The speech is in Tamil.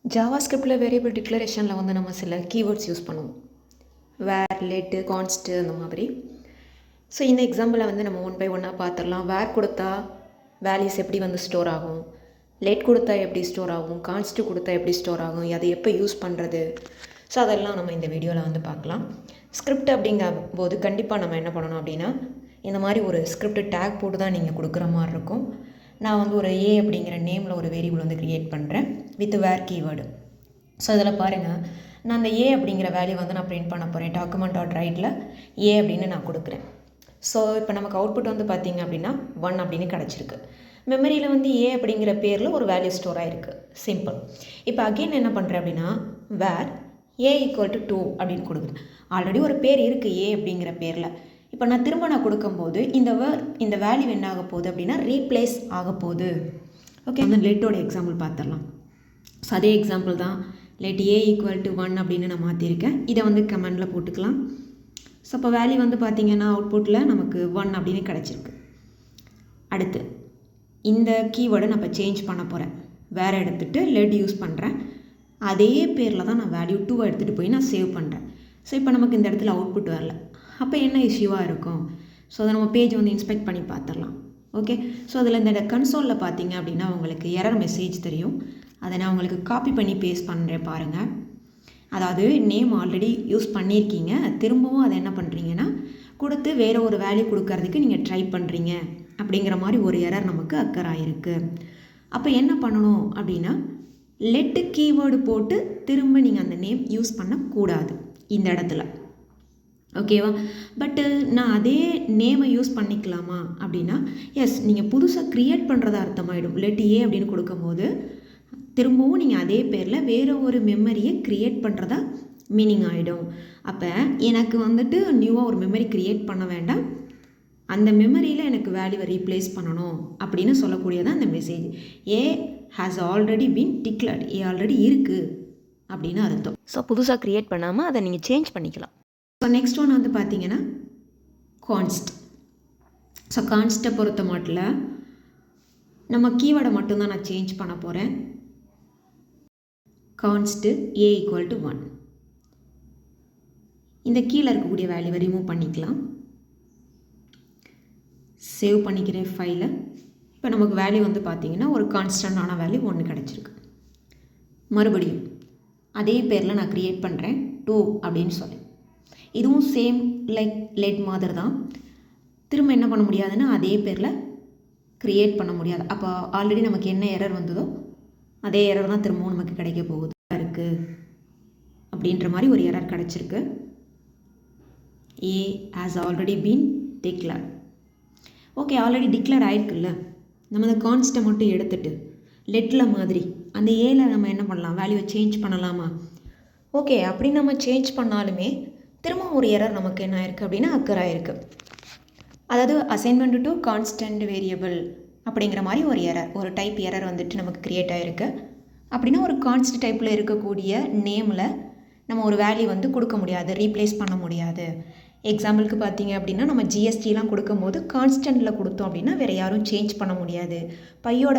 ஜாவாஸ்கிரிப்டில் வேரியபிள் டிக்ளரேஷனில் வந்து நம்ம சில கீவேர்ட்ஸ் யூஸ் பண்ணுவோம். வேர், லெட்டு, கான்ஸ்ட்டு அந்த மாதிரி. ஸோ இந்த எக்ஸாம்பிளை வந்து நம்ம ஒன் பை ஒன்னாக பார்த்துடலாம். வேர் கொடுத்தா வேல்யூஸ் எப்படி வந்து ஸ்டோர் ஆகும், லெட் கொடுத்தா எப்படி ஸ்டோர் ஆகும், கான்ஸ்ட்டு கொடுத்தா எப்படி ஸ்டோர் ஆகும், அதை எப்போ யூஸ் பண்ணுறது. ஸோ அதெல்லாம் நம்ம இந்த வீடியோவில் வந்து பார்க்கலாம். ஸ்கிரிப்ட் அப்படிங்கும் போது கண்டிப்பாக நம்ம என்ன பண்ணணும் அப்படின்னா, இந்த மாதிரி ஒரு ஸ்கிரிப்ட் டேக் போட்டு தான் நீங்கள் கொடுக்குற மாதிரி இருக்கும். நான் வந்து ஒரு ஏ அப்படிங்கிற நேமில் ஒரு வேரியபிள் வந்து க்ரியேட் பண்ணுறேன் வித் வேர் கீவேர்டு. ஸோ இதில் பாருங்கள், நான் அந்த ஏ அப்படிங்கிற வேல்யூ வந்து நான் பிரிண்ட் பண்ண போகிறேன். டாக்குமெண்ட்.ரைட்டில் ஏ அப்படின்னு நான் கொடுக்குறேன். ஸோ இப்போ நமக்கு அவுட்புட் வந்து பார்த்திங்க அப்படின்னா 1 அப்படின்னு கிடச்சிருக்கு. மெமரியில் வந்து ஏ அப்படிங்கிற பேரில் ஒரு வேல்யூ ஸ்டோர் ஆகிருக்கு. சிம்பிள். இப்போ அகெயின் என்ன பண்ணுறேன் அப்படின்னா, வேர் ஏ ஈக்குவல் டு 2 அப்படின்னு கொடுக்குறேன். ஆல்ரெடி ஒரு பேர் இருக்குது ஏ அப்படிங்கிற பேரில். இப்போ நான் திரும்ப கொடுக்கும்போது இந்த வேல்யூ என்ன ஆக போகுது அப்படின்னா ரீப்ளேஸ் ஆக போகுது. ஓகே, அந்த லெட்டோட எக்ஸாம்பிள் பார்த்துடலாம். ஸோ அதே எக்ஸாம்பிள் தான். லெட் ஏ ஈக்குவல் டு 1 அப்படின்னு நான் மாற்றிருக்கேன். இதை வந்து கமெண்டில் போட்டுக்கலாம். ஸோ இப்போ வேல்யூ வந்து பார்த்திங்கன்னா அவுட்புட்டில் நமக்கு 1 அப்படின்னு கிடச்சிருக்கு. அடுத்து இந்த கீவேர்டை நான் இப்போ சேஞ்ச் பண்ண போகிறேன். வேறு எடுத்துகிட்டு லெட் யூஸ் பண்ணுறேன். அதே பேரில் தான் நான் வேல்யூ 2 எடுத்துகிட்டு போய் நான் சேவ் பண்ணுறேன். ஸோ இப்போ நமக்கு இந்த இடத்துல அவுட்புட் வரல. அப்போ என்ன இஷ்யூவாக இருக்கும்? ஸோ அதை நம்ம பேஜ் வந்து இன்ஸ்பெக்ட் பண்ணி பார்த்துடலாம். ஓகே, ஸோ அதில் இந்த கன்சோலில் பார்த்தீங்க அப்படின்னா உங்களுக்கு எரர் மெசேஜ் தெரியும். அதை நான் உங்களுக்கு காப்பி பண்ணி பேஸ்ட் பண்ணுறேன் பாருங்கள். அதாவது நேம் ஆல்ரெடி யூஸ் பண்ணியிருக்கீங்க, திரும்பவும் அதை என்ன பண்ணுறீங்கன்னா கொடுத்து வேறு ஒரு வேல்யூ கொடுக்கறதுக்கு நீங்கள் ட்ரை பண்ணுறீங்க அப்படிங்கிற மாதிரி ஒரு எரர் நமக்கு அக்கர் ஆகிருக்கு. அப்போ என்ன பண்ணணும் அப்படின்னா, லெட்டு கீவேர்டு போட்டு திரும்ப நீங்கள் அந்த நேம் யூஸ் பண்ணக்கூடாது இந்த இடத்துல. ஓகேவா? பட்டு நான் அதே நேமை யூஸ் பண்ணிக்கலாமா அப்படின்னா, எஸ், நீங்கள் புதுசாக க்ரியேட் பண்ணுறதா அர்த்தமாயிடும். லெட் ஏ அப்படின்னு கொடுக்கும்போது திரும்பவும் நீங்கள் அதே பேரில் வேறு ஒரு மெமரியை க்ரியேட் பண்ணுறதா மீனிங் ஆகிடும். அப்போ எனக்கு வந்துட்டு நியூவாக ஒரு மெமரி க்ரியேட் பண்ண வேண்டாம், அந்த மெமரியில் எனக்கு வேல்யூவை ரீப்ளேஸ் பண்ணணும் அப்படின்னு சொல்லக்கூடியதான் அந்த message. A has already been declared, A already இருக்குது அப்படின்னு அர்த்தம். ஸோ புதுசாக க்ரியேட் பண்ணாமல் அதை நீங்கள் சேஞ்ச் பண்ணிக்கலாம். ஸோ நெக்ஸ்ட் ஒன் வந்து பார்த்தீங்கன்னா கான்ஸ்ட். ஸோ கான்ஸ்ட்டை பொறுத்த மாட்டில் நம்ம கீவேர்டை மட்டும்தான் நான் சேஞ்ச் பண்ண போகிறேன். கான்ஸ்ட்டு ஏ ஈக்குவல் டு 1. இந்த கீழே இருக்கக்கூடிய வேல்யூவை ரிமூவ் பண்ணிக்கலாம். சேவ் பண்ணிக்கிறேன் ஃபைலை. இப்போ நமக்கு வேல்யூ வந்து பார்த்திங்கன்னா ஒரு கான்ஸ்டன்டான வேல்யூ 1 கிடச்சிருக்கு. மறுபடியும் அதே பேரில் நான் க்ரியேட் பண்ணுறேன் 2 அப்படின்னு சொல்லி. இதுவும் சேம் லைக் லெட் மாதிரி தான். திரும்ப என்ன பண்ண முடியாதுன்னா அதே பேரில் க்ரியேட் பண்ண முடியாது. அப்போ ஆல்ரெடி நமக்கு என்ன எரர் வந்ததோ அதே எரர் தான் திரும்பவும் நமக்கு கிடைக்க போகுது இருக்குது அப்படின்ற மாதிரி ஒரு எரர் கிடச்சிருக்கு. A has already been declared. Okay, already declare ஆகிருக்குல்ல. நம்ம அந்த கான்ஸ்ட்டை மட்டும் எடுத்துகிட்டு லெட்டில் மாதிரி அந்த ஏல நம்ம என்ன பண்ணலாம், வேல்யூவை சேஞ்ச் பண்ணலாமா? ஓகே, அப்படி நம்ம சேஞ்ச் பண்ணாலுமே திரும்ப ஒரு எரர் நமக்கு என்ன ஆயிருக்கு அப்படின்னா அக்கர் ஆகிருக்கு. அதாவது அசைன்மெண்ட் டு கான்ஸ்டன்ட் வேரியபிள் அப்படிங்கிற மாதிரி ஒரு எரர், ஒரு டைப் எரர் வந்துட்டு நமக்கு க்ரியேட் ஆகிருக்கு. அப்படின்னா ஒரு கான்ஸ்ட் டைப்பில் இருக்கக்கூடிய நேமில் நம்ம ஒரு வேல்யூ வந்து கொடுக்க முடியாது, ரீப்ளேஸ் பண்ண முடியாது. எக்ஸாம்பிளுக்கு பார்த்தீங்க அப்படின்னா நம்ம ஜிஎஸ்டிலாம் கொடுக்கும்போது கான்ஸ்டன்ட்டில் கொடுத்தோம் அப்படின்னா வேறு யாரும் சேஞ்ச் பண்ண முடியாது. பையோட